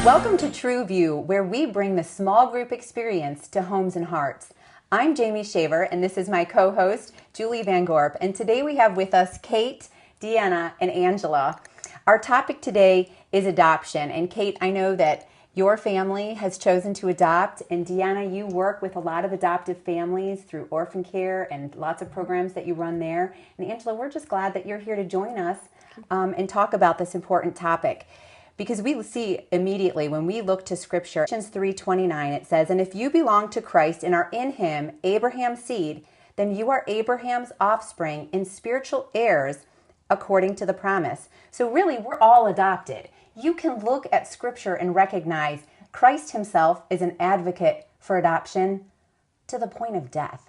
Welcome to True View, where we bring the small group experience to homes and hearts. I'm Jamie Shaver, and this is my co-host, Julie Van Gorp. And today we have with us Kate, Deanna, and Angela. Our topic today is adoption. And Kate, I know that your family has chosen to adopt, and Deanna, you work with a lot of adoptive families through orphan care and lots of programs that you run there. And Angela, we're just glad that you're here to join us and talk about this important topic. Because we see immediately when we look to Scripture, Ephesians 3:29, it says, "And if you belong to Christ and are in him, Abraham's seed, then you are Abraham's offspring and spiritual heirs according to the promise." So really, we're all adopted. You can look at Scripture and recognize Christ himself is an advocate for adoption to the point of death.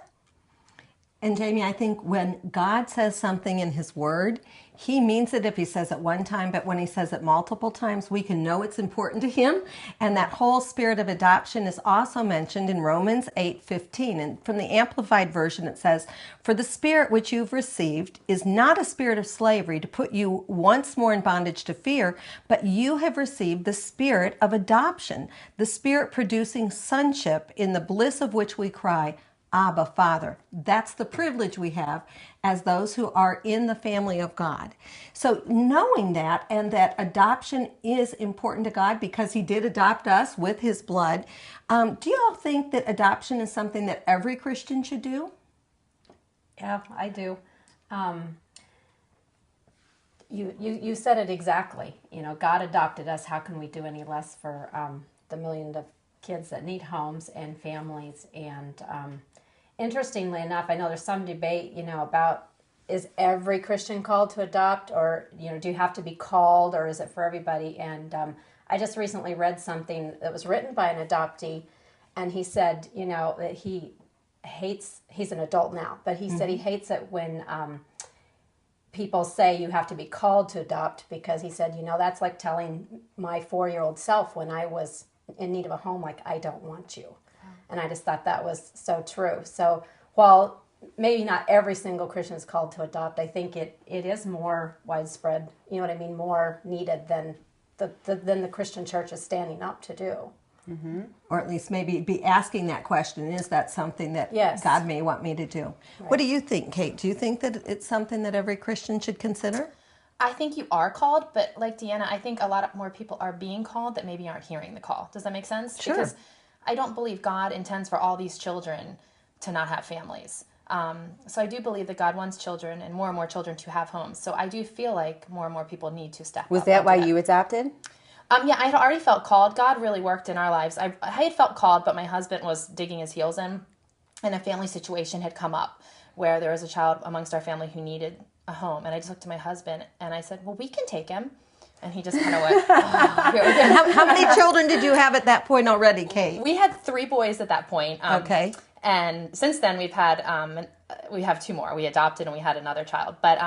And Jamie, I think when God says something in his word, he means it if he says it one time, but when he says it multiple times, we can know it's important to him. And that whole spirit of adoption is also mentioned in Romans 8:15. And from the Amplified Version, it says, "For the spirit which you've received is not a spirit of slavery to put you once more in bondage to fear, but you have received the spirit of adoption, the spirit producing sonship, in the bliss of which we cry, Abba, Father." That's the privilege we have as those who are in the family of God. So knowing that, and that adoption is important to God because he did adopt us with his blood, do you all think that adoption is something that every Christian should do? Yeah, I do. You said it exactly. You know, God adopted us. How can we do any less for the millions of kids that need homes and families? And interestingly enough, I know there's some debate, about is every Christian called to adopt, or do you have to be called, or is it for everybody? And I just recently read something that was written by an adoptee, and he said, that he hates. He's an adult now, but he said he hates it when people say you have to be called to adopt, because he said, that's like telling my 4-year-old self when I was in need of a home, like, I don't want you. And I just thought that was so true. So while maybe not every single Christian is called to adopt, I think it is more widespread, more needed than the Christian church is standing up to do. Mm-hmm. Or at least maybe be asking that question, is that something that God may want me to do? Right. What do you think, Kate? Do you think that it's something that every Christian should consider? I think you are called, but like Deanna, I think a lot more people are being called that maybe aren't hearing the call. Does that make sense? Sure. Because I don't believe God intends for all these children to not have families. So I do believe that God wants children and more children to have homes. So I do feel like more and more people need to step up. Was that why you adopted? Yeah, I had already felt called. God really worked in our lives. I had felt called, but my husband was digging his heels in, and a family situation had come up where there was a child amongst our family who needed a home. And I just looked to my husband and I said, well, we can take him. And he just kind of went, oh, here we go. How many children did you have at that point already, Kate? We had 3 boys at that point. Okay. And since then we have 2 more. We adopted and we had another child. But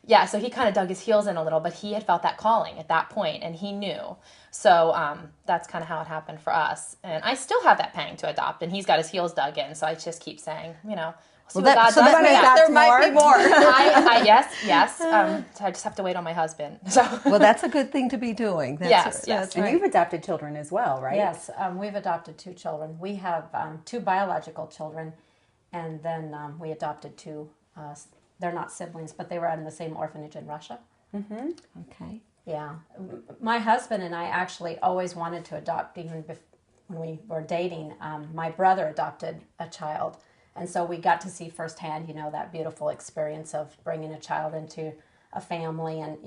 yeah, so he kind of dug his heels in a little, but he had felt that calling at that point and he knew. So that's kind of how it happened for us. And I still have that pang to adopt, and he's got his heels dug in. So I just keep saying, so that means there might be more. Yes. So I just have to wait on my husband. So. Well, that's a good thing to be doing. Yes. And right. You've adopted children as well, right? Yes, we've adopted 2 children. We have 2 biological children, and then we adopted 2. They're not siblings, but they were in the same orphanage in Russia. Mm-hmm. Okay. Yeah. My husband and I actually always wanted to adopt, even when we were dating. My brother adopted a child. And so we got to see firsthand, that beautiful experience of bringing a child into a family, and,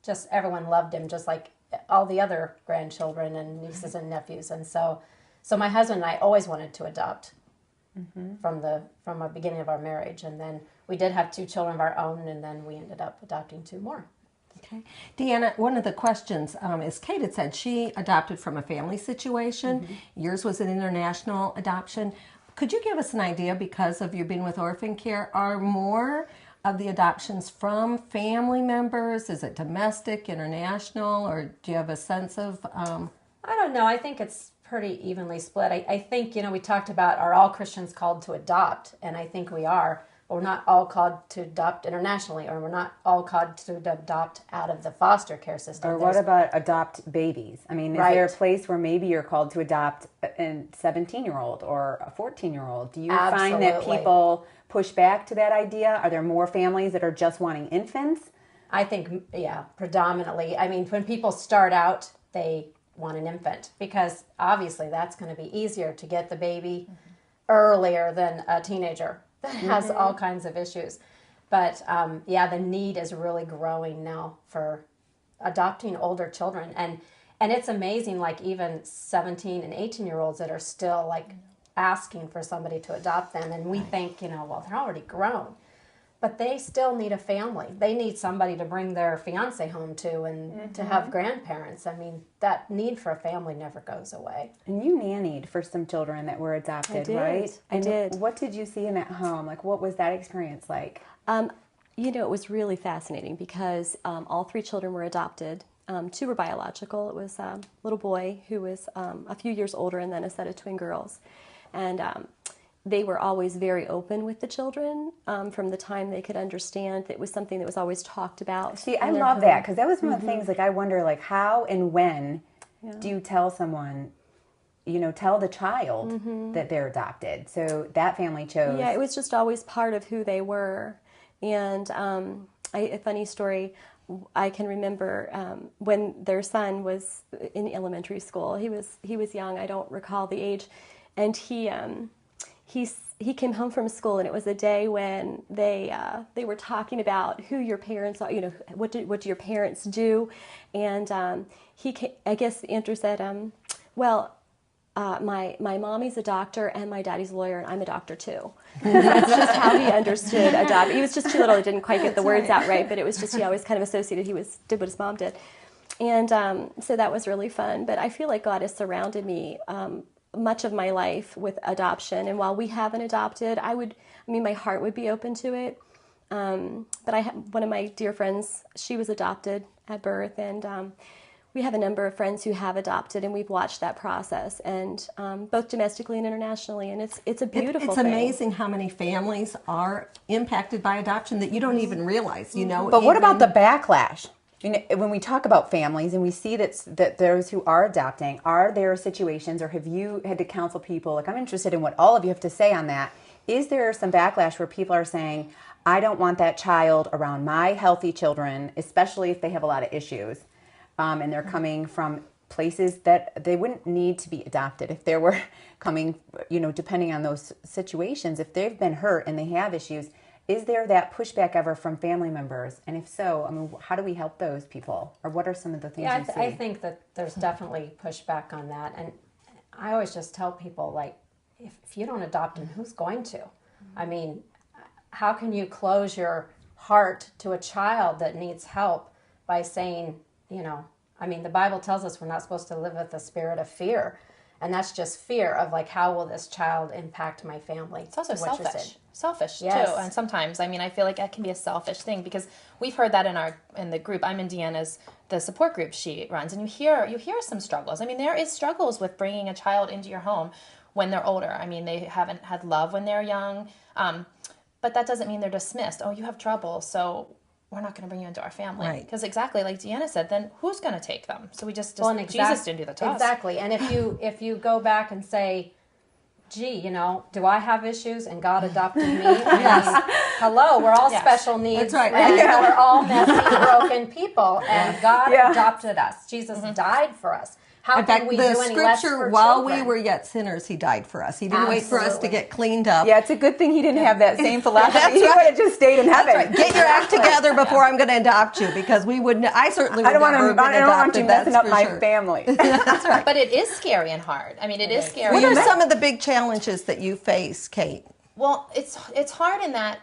just everyone loved him, just like all the other grandchildren and nieces and nephews. And so my husband and I always wanted to adopt from the beginning of our marriage. And then we did have 2 children of our own, and then we ended up adopting 2 more. Okay. Deanna, one of the questions is Kate had said she adopted from a family situation. Mm-hmm. Yours was an international adoption. Could you give us an idea, because of you being with orphan care, are more of the adoptions from family members? Is it domestic, international, or do you have a sense of... I don't know. I think it's pretty evenly split. I think, we talked about, are all Christians called to adopt? And I think we are. we're not all called to adopt internationally, or we're not all called to adopt out of the foster care system. Or what about adopt babies? I mean, is there a place where maybe you're called to adopt a 17-year-old or a 14-year-old? Do you find that people push back to that idea? Are there more families that are just wanting infants? I think, predominantly. I mean, when people start out, they want an infant because obviously that's going to be easier to get the baby earlier than a teenager that has all kinds of issues. But the need is really growing now for adopting older children. And it's amazing, like even 17 and 18-year-olds that are still like asking for somebody to adopt them. And we think, well, they're already grown. But they still need a family. They need somebody to bring their fiance home to and to have grandparents. I mean, that need for a family never goes away. And you nannied for some children that were adopted, right? I did. What did you see in that home? Like, what was that experience like? It was really fascinating because all 3 children were adopted. 2 were biological. It was a little boy who was a few years older and then a set of twin girls. And they were always very open with the children from the time they could understand. It was something that was always talked about. See, I love that because that was one of the things, like, I wonder, like, how and when do you tell someone, tell the child that they're adopted? So that family chose. Yeah, it was just always part of who they were. And a funny story, I can remember when their son was in elementary school. He was young. I don't recall the age. And he came home from school, and it was a day when they were talking about who your parents are. What do your parents do? And I guess Andrew said, my mommy's a doctor and my daddy's a lawyer, and I'm a doctor too. That's just how he understood adopt. He was just too little; he didn't quite get the words out right. But it was just he always kind of associated did what his mom did, and so that was really fun. But I feel like God has surrounded me much of my life with adoption, and while we haven't adopted, my heart would be open to it. But one of my dear friends, she was adopted at birth, and we have a number of friends who have adopted, and we've watched that process, and both domestically and internationally, and it's a beautiful thing. It's amazing how many families are impacted by adoption that you don't even realize, But what about the backlash? When we talk about families and we see that those who are adopting, are there situations, or have you had to counsel people? Like, I'm interested in what all of you have to say on that. Is there some backlash where people are saying, I don't want that child around my healthy children, especially if they have a lot of issues, and they're coming from places that they wouldn't need to be adopted if they were coming, depending on those situations, if they've been hurt and they have issues. Is there that pushback ever from family members? And if so, how do we help those people? Or what are some of the things you see? I think that there's definitely pushback on that. And I always just tell people, like, if you don't adopt him, who's going to? I mean, how can you close your heart to a child that needs help by saying, the Bible tells us we're not supposed to live with a spirit of fear. And that's just fear of, like, how will this child impact my family? It's also selfish yes. too. And sometimes, I feel like that can be a selfish thing, because we've heard that in the group. I'm in Deanna's, the support group she runs, and you hear some struggles. There is struggles with bringing a child into your home when they're older. They haven't had love when they're young, but that doesn't mean they're dismissed. Oh, you have trouble, so we're not going to bring you into our family. Right. Because exactly like Deanna said, then who's going to take them? So we just Jesus didn't do the task. Exactly. And if you go back and say, gee, do I have issues and God adopted me? Yes. Hello, we're all special needs. That's right. And we're all messy, broken people. And God adopted us. Jesus died for us. How can we do any less for children? While we were yet sinners, he died for us. He didn't wait for us to get cleaned up. Yeah, it's a good thing he didn't have that same philosophy. He would have just stayed in heaven. Right. Get your act together before I'm going to adopt you, because I certainly would never have been adopted. I don't want you messing up my family. That's right. But it is scary and hard. It is scary. What are some of the big challenges that you face, Kate? Well, it's hard in that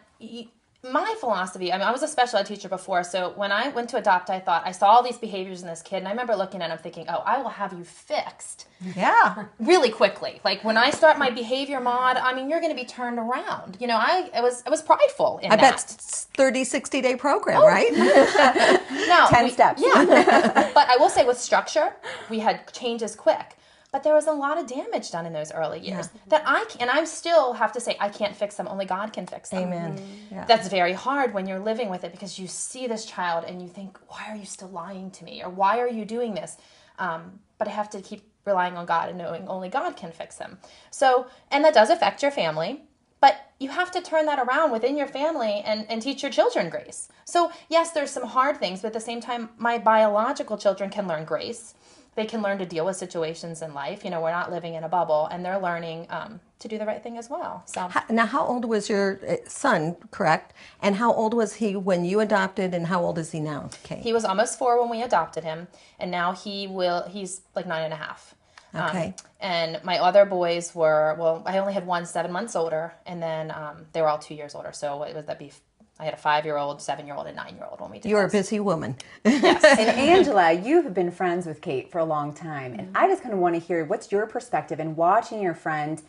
my philosophy, I was a special ed teacher before, so when I went to adopt, I thought, I saw all these behaviors in this kid, and I remember looking at him thinking, oh, I will have you fixed. Yeah. Really quickly. Like, when I start my behavior mod, you're going to be turned around. I was prideful in that. I bet 30, 60-day program, right? No, 10 steps. Yeah. But I will say, with structure, we had changes quick. But there was a lot of damage done in those early years that I still have to say, I can't fix them. Only God can fix them. Amen. Yeah. That's very hard when you're living with it, because you see this child and you think, why are you still lying to me? Or why are you doing this? But I have to keep relying on God and knowing only God can fix them. So, and that does affect your family, but you have to turn that around within your family and teach your children grace. So yes, there's some hard things, but at the same time, my biological children can learn grace. They can learn to deal with situations in life. You know, we're not living in a bubble, and they're learning to do the right thing as well. So Now, how old was your son, correct? And how old was he when you adopted, and how old is he now, Kate? he was almost 4 when we adopted him, and now he's like 9.5. Okay. And my other boys were, well, I only had one 7 months older, and then they were all 2 years older. So it was I had a 5-year-old, 7-year-old, and 9-year-old when we did You're a this. busy woman. And Angela, you have been friends with Kate for a long time, and I just kind of want to hear what's your perspective in watching your friend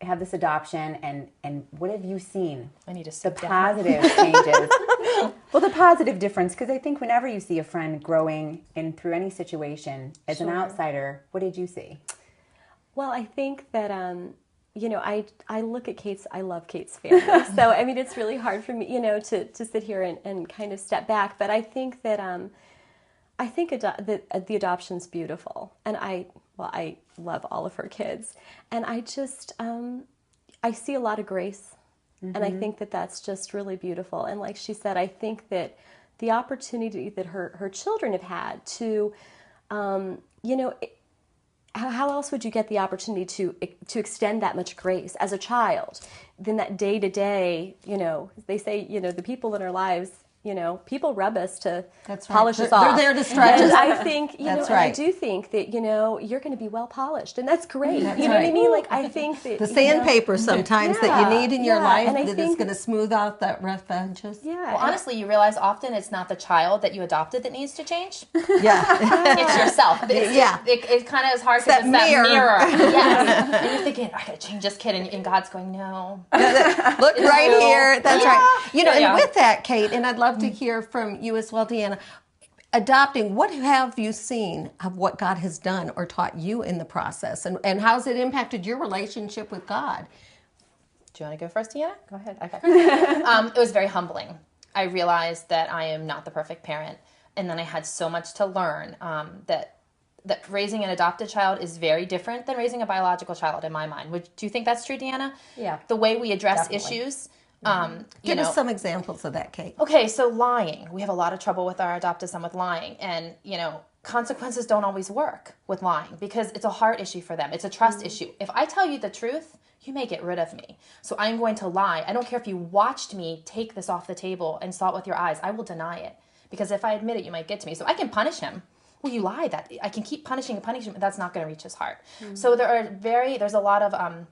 have this adoption, and what have you seen? I need to The sit down. positive changes. Well, the positive difference, because I think whenever you see a friend growing through any situation, as an outsider, what did you see? Well, I think that, I look at I love Kate's family. So, I mean, it's really hard for me, to sit here and kind of step back. But I think that, the adoption's beautiful. And I love all of her kids. And I just, I see a lot of grace. And I think that that's just really beautiful. And like she said, I think that the opportunity that her children have had to, how else would you get the opportunity to extend that much grace as a child? Then that day to day, they say, the people in our lives, people rub us to polish us off. They're there to stretch us. I think, That's and right. I do think that, you're going to be well polished, and that's great. That's you know what I right. mean? Like, I think that The sandpaper sometimes that you need in your life and I that is think going to smooth out that rough edges. Well, honestly, you realize often it's not the child that you adopted that needs to change. Yeah. It's yourself. It kind of is hard because it's that mirror. Yes. And you're thinking, I got to change this kid. And God's going, no. Look right real. here. That's right. Yeah. And with that, Kate, and I'd love to hear from you as well, Deanna. Adopting, what have you seen of what God has done or taught you in the process? And how's it impacted your relationship with God? Do you want to go first, Deanna? Go ahead. Okay. It was very humbling. I realized that I am not the perfect parent. And then I had so much to learn that raising an adopted child is very different than raising a biological child in my mind. Do you think that's true, Deanna? Yeah. The way we address Definitely. issues. Give us some examples of that, Kate. Okay, so lying. We have a lot of trouble with our adopted son with lying. And, consequences don't always work with lying because it's a heart issue for them. It's a trust issue. If I tell you the truth, you may get rid of me. So I'm going to lie. I don't care if you watched me take this off the table and saw it with your eyes. I will deny it. Because if I admit it, you might get to me. So I can punish him. Well, you lied. That I can keep punishing, but that's not going to reach his heart. So there's a lot of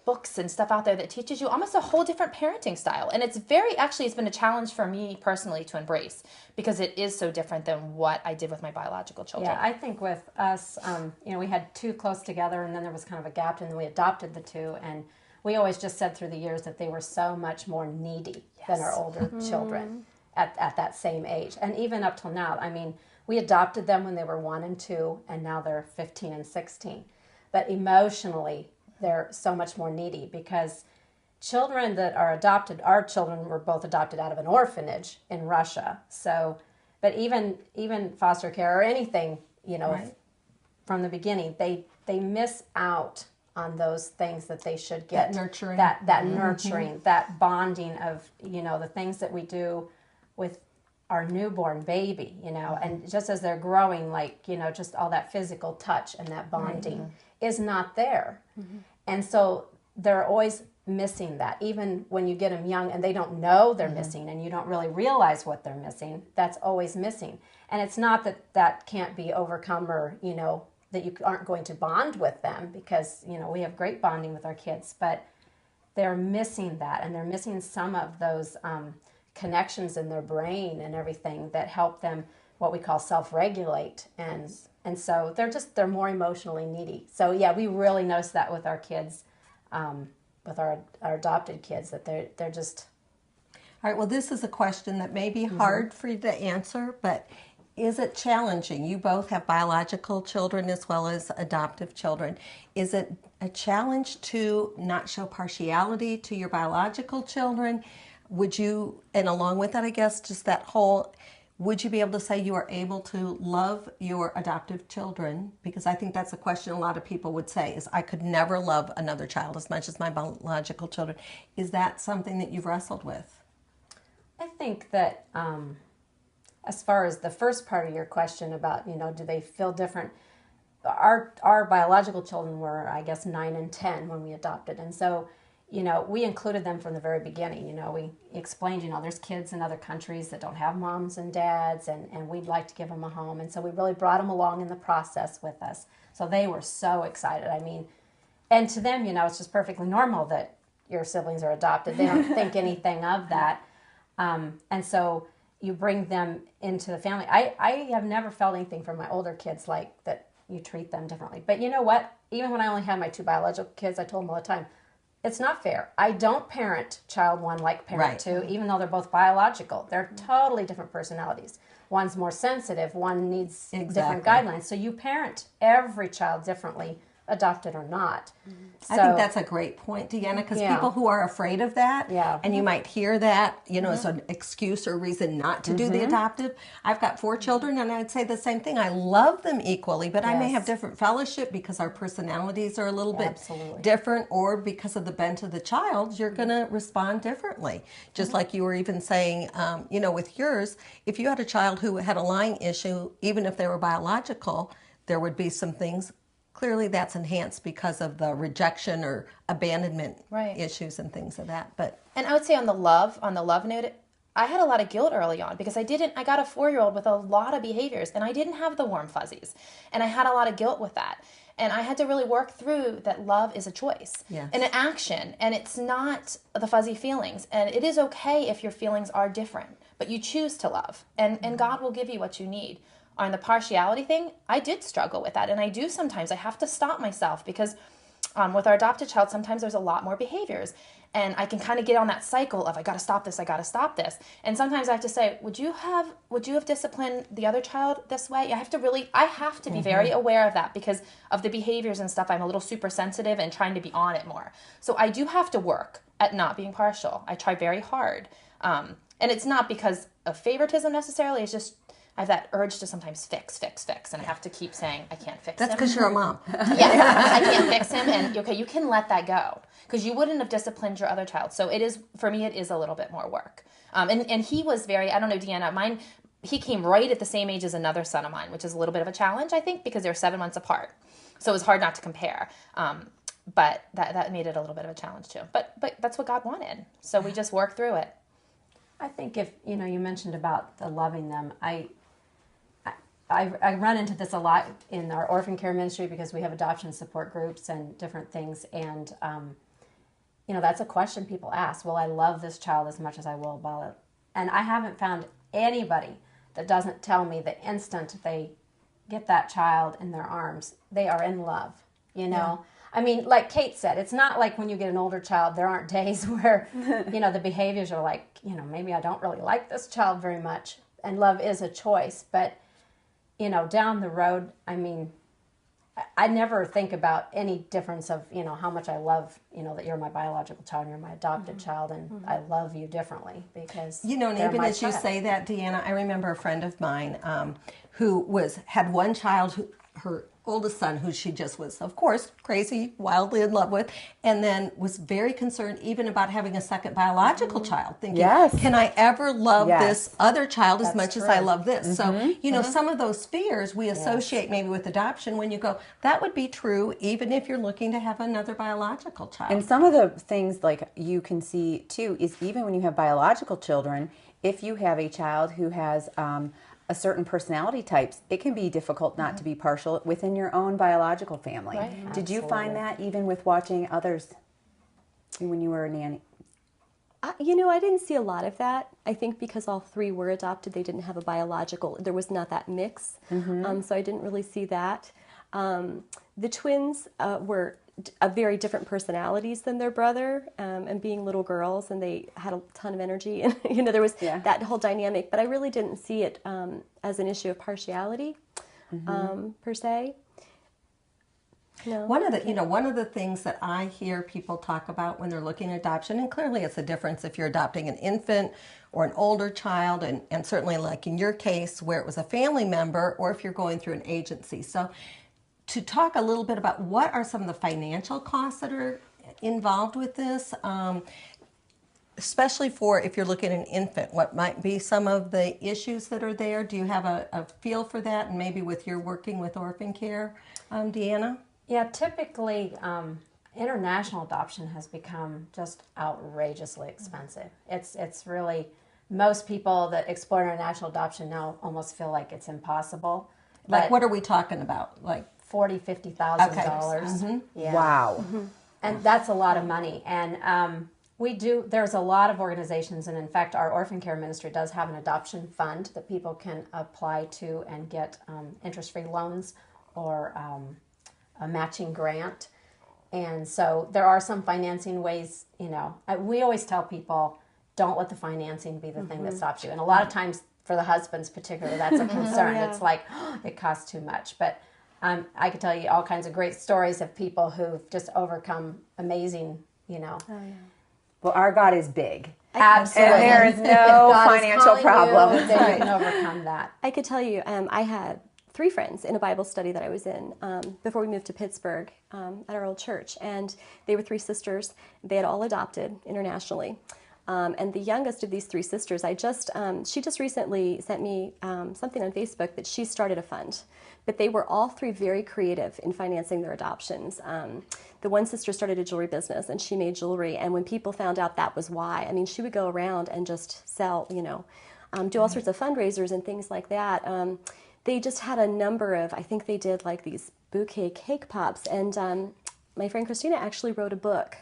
books and stuff out there that teaches you almost a whole different parenting style. And it's been a challenge for me personally to embrace because it is so different than what I did with my biological children. Yeah, I think with us, we had 2 close together, and then there was kind of a gap, and then we adopted the 2, and we always just said through the years that they were so much more needy than our older children at that same age. And even up till now, I mean, we adopted them when they were 1 and 2, and now they're 15 and 16. But emotionally, they're so much more needy because children that are adopted, our children were both adopted out of an orphanage in Russia. So, but even foster care or anything, from the beginning, they miss out on those things that they should get. That nurturing. That nurturing, that bonding of, the things that we do with our newborn baby, and just as they're growing, just all that physical touch and that bonding is not there. And so they're always missing that. Even when you get them young and they don't know they're missing and you don't really realize what they're missing, that's always missing. And it's not that can't be overcome or, that you aren't going to bond with them because, we have great bonding with our kids, but they're missing that, and they're missing some of those connections in their brain and everything that help them what we call self-regulate, and so they're more emotionally needy. So yeah, we really notice that with our kids, with our adopted kids, that they're just. All right, well, this is a question that may be hard for you to answer, but is it challenging? You both have biological children as well as adoptive children. Is it a challenge to not show partiality to your biological children? Would you, and along with that, I guess, just that whole, would you be able to say you are able to love your adoptive children? Because I think that's a question a lot of people would say, is I could never love another child as much as my biological children. Is that something that you've wrestled with? I think that as far as the first part of your question about, do they feel different? Our biological children were, I guess, 9 and 10 when we adopted. And so, we included them from the very beginning. We explained, there's kids in other countries that don't have moms and dads, and we'd like to give them a home. And so we really brought them along in the process with us. So they were so excited. I mean, and to them, it's just perfectly normal that your siblings are adopted. They don't think anything of that. And so you bring them into the family. I have never felt anything from my older kids like that you treat them differently. But you know what? Even when I only had my 2 biological kids, I told them all the time, it's not fair. I don't parent child 1 like parent 2, even though they're both biological. They're totally different personalities. One's more sensitive. One needs different guidelines. So you parent every child differently, adopted or not. So, I think that's a great point, Deanna, because people who are afraid of that, and you might hear that, as an excuse or reason not to do the adoptive. I've got 4 children, and I'd say the same thing. I love them equally, but I may have different fellowship because our personalities are a little bit different, or because of the bent of the child, you're going to respond differently. Just like you were even saying, with yours, if you had a child who had a lying issue, even if they were biological, there would be some things. Clearly, that's enhanced because of the rejection or abandonment issues and things of that. And I would say on the love note, I had a lot of guilt early on because I got a 4-year-old with a lot of behaviors, and I didn't have the warm fuzzies, and I had a lot of guilt with that. And I had to really work through that love is a choice and an action, and it's not the fuzzy feelings. And it is okay if your feelings are different, but you choose to love, and God will give you what you need. On the partiality thing, I did struggle with that, and I do sometimes. I have to stop myself because with our adopted child, sometimes there's a lot more behaviors, and I can kind of get on that cycle of I got to stop this, and sometimes I have to say, would you have disciplined the other child this way? I have to be very aware of that because of the behaviors and stuff. I'm a little super sensitive and trying to be on it more, so I do have to work at not being partial. I try very hard, and it's not because of favoritism necessarily. It's just I have that urge to sometimes fix, and I have to keep saying, I can't fix him. That's because you're a mom. I can't fix him, and okay, you can let that go, because you wouldn't have disciplined your other child. So for me, it is a little bit more work. And he was very, I don't know, Deanna, he came right at the same age as another son of mine, which is a little bit of a challenge, I think, because they're 7 months apart. So it was hard not to compare. But that made it a little bit of a challenge too. But that's what God wanted. So we just worked through it. I think if, you mentioned about the loving them, I run into this a lot in our orphan care ministry because we have adoption support groups and different things. And, that's a question people ask. Will I love this child as much as I will Bella? And I haven't found anybody that doesn't tell me the instant they get that child in their arms, they are in love, Yeah. I mean, like Kate said, it's not like when you get an older child, there aren't days where, the behaviors are like, maybe I don't really like this child very much. And love is a choice. But down the road, I mean, I never think about any difference of, how much I love, that you're my biological child and you're my adopted child, and I love you differently because and even as you say that, Deanna, I remember a friend of mine who had one child, her oldest son, who she just was, of course, crazy, wildly in love with, and then was very concerned even about having a second biological child, thinking, can I ever love this other child as much as I love this? So, some of those fears we associate maybe with adoption when you go, that would be true even if you're looking to have another biological child. And some of the things like you can see too is even when you have biological children, if you have a child who has a certain personality types, it can be difficult not to be partial within your own biological family. Right. Did you find that even with watching others when you were a nanny? I didn't see a lot of that. I think because all 3 were adopted, they didn't have a biological, there was not that mix. So I didn't really see that. The twins were very different personalities than their brother, and being little girls, and they had a ton of energy, and there was that whole dynamic. But I really didn't see it as an issue of partiality per se. No. One of the things that I hear people talk about when they're looking at adoption, and clearly it's a difference if you're adopting an infant or an older child, and certainly like in your case where it was a family member, or if you're going through an agency. So to talk a little bit about what are some of the financial costs that are involved with this, especially for if you're looking at an infant, what might be some of the issues that are there? Do you have a feel for that? And maybe with your working with orphan care, Deanna? Yeah, typically international adoption has become just outrageously expensive. It's really, most people that explore international adoption now almost feel like it's impossible. Like, what are we talking about? Like $40,000-$50,000. Okay. Yeah. Wow. And that's a lot of money. And there's a lot of organizations, and in fact, our orphan care ministry does have an adoption fund that people can apply to and get interest-free loans or a matching grant. And so there are some financing ways, we always tell people, don't let the financing be the thing that stops you. And a lot of times for the husbands particularly, that's a concern. It's like, it costs too much. But I could tell you all kinds of great stories of people who've just overcome amazing, Well, our God is big. Absolutely. And there is no financial problem. Then you can overcome that. I could tell you, I had 3 friends in a Bible study that I was in before we moved to Pittsburgh at our old church. And they were 3 sisters. They had all adopted internationally. And the youngest of these 3 sisters, she just recently sent me something on Facebook that she started a fund. But they were all 3 very creative in financing their adoptions. The one sister started a jewelry business, and she made jewelry. And when people found out that was why, she would go around and just sell, do all sorts of fundraisers and things like that. They just had a number of, I think they did like these bouquet cake pops. And my friend Christina actually wrote a book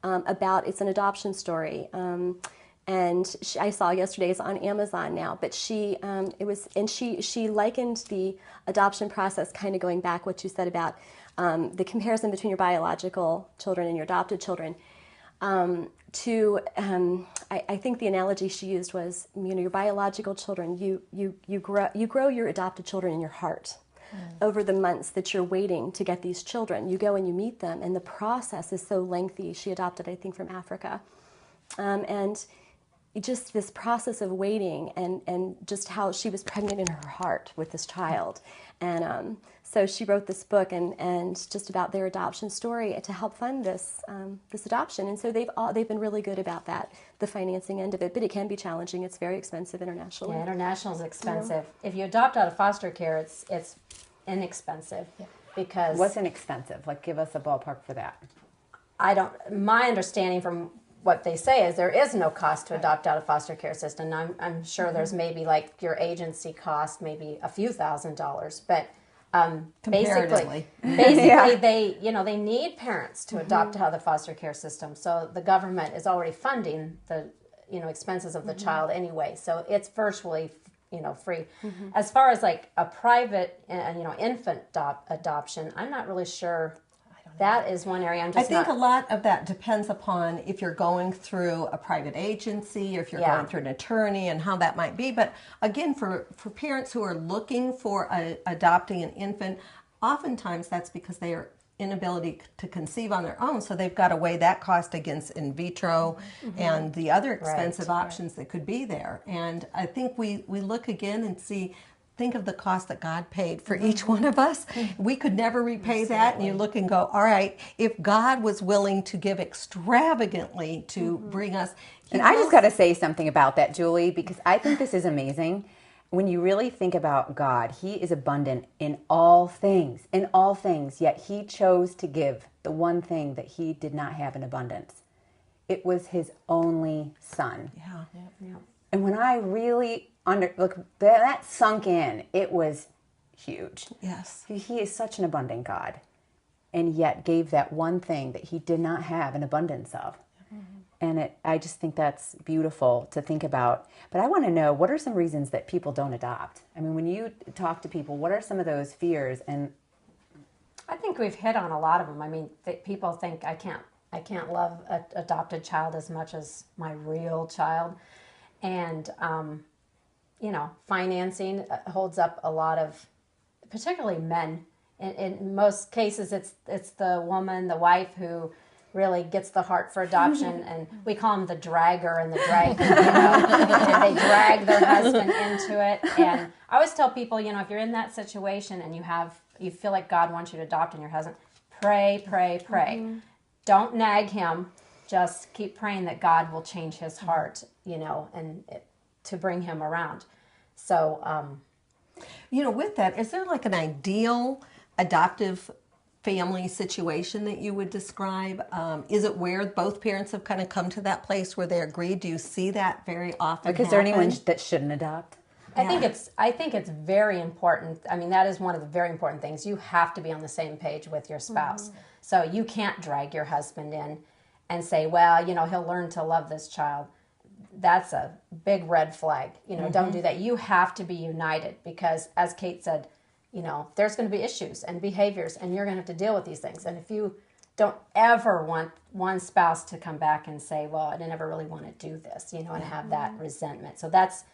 it's an adoption story. And I saw yesterday, it's on Amazon now, but she likened the adoption process, kind of going back what you said about the comparison between your biological children and your adopted children, I think the analogy she used was, your biological children, you grow your adopted children in your heart. Over the months that you're waiting to get these children. You go and you meet them, and the process is so lengthy. She adopted, I think, from Africa. And just this process of waiting, and just how she was pregnant in her heart with this child. And so she wrote this book and just about their adoption story to help fund this adoption. And so they've been really good about that, the financing end of it. But it can be challenging. It's very expensive internationally. Yeah, international is expensive. If you adopt out of foster care, it's inexpensive. Yeah. Because what's inexpensive? Like, give us a ballpark for that. My understanding from what they say is there is no cost to adopt out of foster care system. I'm sure there's maybe like your agency cost, maybe a few $1,000s, but basically they need parents to adopt out of the foster care system. So the government is already funding the expenses of the child anyway. So it's virtually free. As far as like a private infant adoption, I'm not really sure. That is one area I think a lot of that depends upon if you're going through a private agency or if you're going through an attorney and how that might be. But again, for parents who are looking for adopting an infant, oftentimes that's because they are inability to conceive on their own, so they've got to weigh that cost against in vitro and the other expensive options that could be there. And I think we look again and think of the cost that God paid for each one of us. We could never repay that. And you look and go, all right, if God was willing to give extravagantly to bring us. And I just got to say something about that, Julie, because I think this is amazing. When you really think about God, He is abundant in all things, yet He chose to give the one thing that He did not have in abundance. It was His only Son. Yeah. And when I really that sunk in, it was huge. Yes. He is such an abundant God, and yet gave that one thing that He did not have an abundance of. And I just think that's beautiful to think about. But I want to know, what are some reasons that people don't adopt? I mean, when you talk to people, what are some of those fears? And I think we've hit on a lot of them. I mean, people think I can't love an adopted child as much as my real child, and financing holds up a lot of, particularly men. In most cases, it's the woman, the wife, who really gets the heart for adoption, and we call them the dragger and the drag. And they drag their husband into it. And I always tell people, if you're in that situation and you feel like God wants you to adopt and your husband, pray, pray, pray. Mm-hmm. Don't nag him. Just keep praying that God will change his heart, and to bring him around. So, with that, is there like an ideal adoptive family situation that you would describe? Is it where both parents have kind of come to that place where they agree? Do you see that very often? Like, is there anyone that shouldn't adopt? I think it's very important. I mean, that is one of the very important things. You have to be on the same page with your spouse. Mm-hmm. So you can't drag your husband in and say, well, he'll learn to love this child. That's a big red flag. Mm-hmm. Don't do that. You have to be united, because, as Kate said, there's going to be issues and behaviors, and you're going to have to deal with these things. And if you don't ever want one spouse to come back and say, well, I never really want to do this, and have that resentment. So that's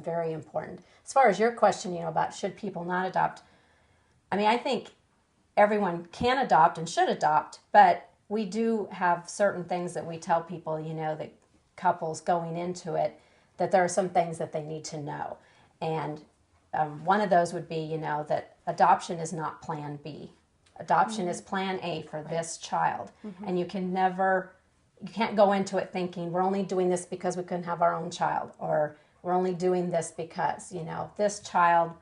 very important. As far as your question, about should people not adopt, I mean, I think everyone can adopt and should adopt, but we do have certain things that we tell people, that couples going into it, that there are some things that they need to know. And one of those would be, that adoption is not plan B. Adoption is plan A for this child. Mm-hmm. And you can't go into it thinking we're only doing this because we couldn't have our own child, or we're only doing this because, this child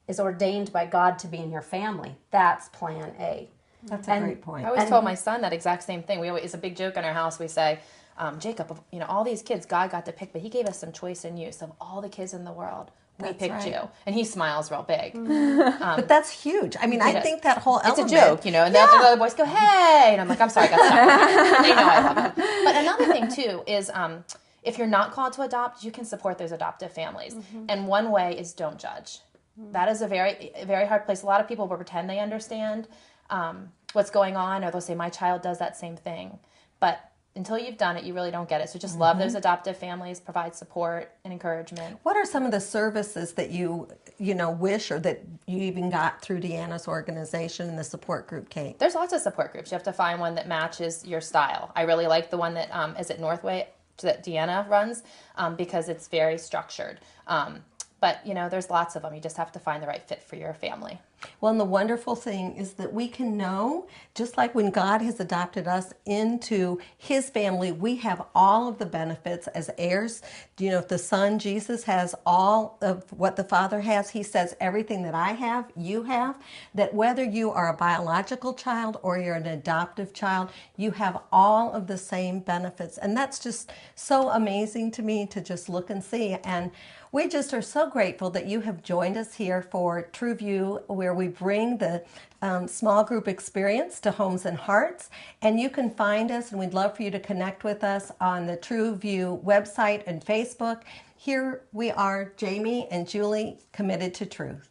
is ordained by God to be in your family. That's plan A. That's a great point. I always told my son that exact same thing. It's a big joke in our house. We say, Jacob, all these kids God got to pick, but he gave us some choice and use. Of all the kids in the world, we picked you. And he smiles real big. But that's huge. I mean, I think that whole element. It's a joke, and the other boys go, hey! And I'm like, I'm sorry, I got stuck. They know I love them. But another thing, too, is if you're not called to adopt, you can support those adoptive families. Mm-hmm. And one way is don't judge. Mm-hmm. That is a very, very hard place. A lot of people will pretend they understand what's going on, or they'll say, my child does that same thing. But until you've done it, you really don't get it. So just love those adoptive families, provide support and encouragement. What are some of the services that you wish, or that you even got through Deanna's organization and the support group, Kate? There's lots of support groups. You have to find one that matches your style. I really like the one that is at Northway that Deanna runs, because it's very structured. But, there's lots of them. You just have to find the right fit for your family. Well, and the wonderful thing is that we can know, just like when God has adopted us into his family, we have all of the benefits as heirs. If the Son, Jesus, has all of what the Father has, he says, everything that I have, you have, that whether you are a biological child or you're an adoptive child, you have all of the same benefits. And that's just so amazing to me to just look and see. And we just are so grateful that you have joined us here for True View, where we bring the small group experience to homes and hearts. And you can find us, and we'd love for you to connect with us on the True View website and Facebook. Here we are, Jamie and Julie, committed to truth.